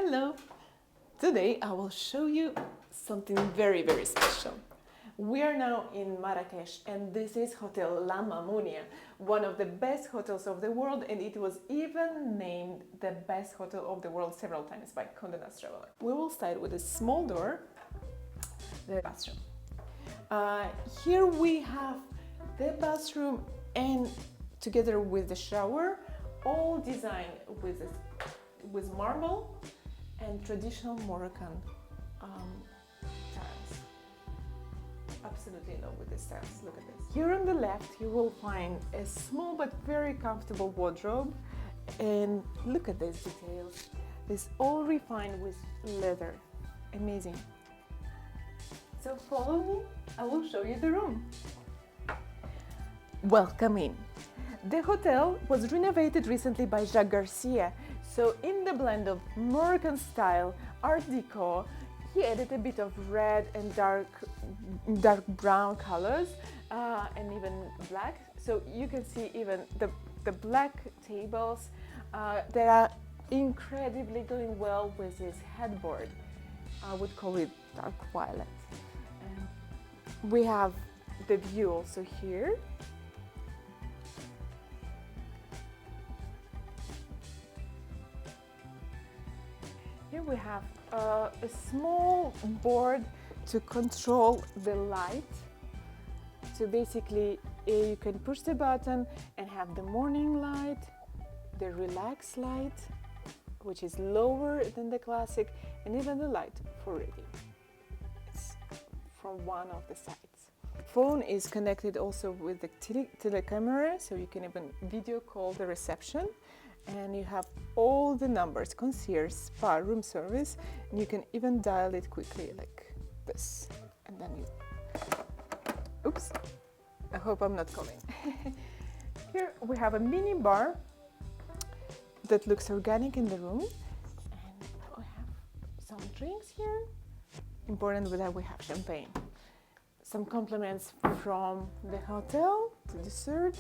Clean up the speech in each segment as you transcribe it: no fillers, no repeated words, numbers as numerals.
Hello! Today I will show you something very special. We are now in Marrakech and this is Hotel La MAMOUNIA, one of the best hotels of the world, and it was even named the best hotel of the world several times by Conde Nast Traveller. We will start with a small door, the bathroom. Here we have the bathroom and together with the shower, all designed with marble and traditional Moroccan tiles. Absolutely in love with the styles. Look at this. Here on the left you will find a small but very comfortable wardrobe, and look at these details. It's all refined with leather. Amazing. So follow me, I will show you the room. Welcome in. The hotel was renovated recently by Jacques Garcia, so in the blend of Moroccan style, Art Deco, he added a bit of red and dark brown colors and even black. So you can see even the black tables that are incredibly going well with this headboard. I would call it dark violet. And we have the view also here. Here we have a small board to control the light. So basically you can push the button and have the morning light, the relaxed light, which is lower than the classic, and even the light for reading. It's from one of the sides. Phone is connected also with the telecamera, so you can even video call the reception. And you have all the numbers: concierge, spa, room service, and you can even dial it quickly like this. And then you... Oops, I hope I'm not calling. Here we have a mini bar that looks organic in the room. And we have some drinks here. Important that we have champagne. Some compliments from the hotel to dessert.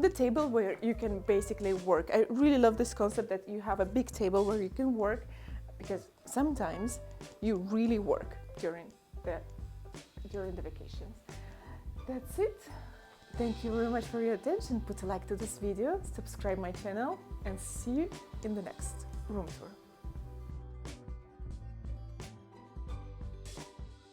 The table where you can basically work. I really love this concept that you have a big table where you can work, because sometimes you really work during the vacations. That's it. Thank you very much for your attention. Put a like to this video, subscribe my channel, and see you in the next room tour.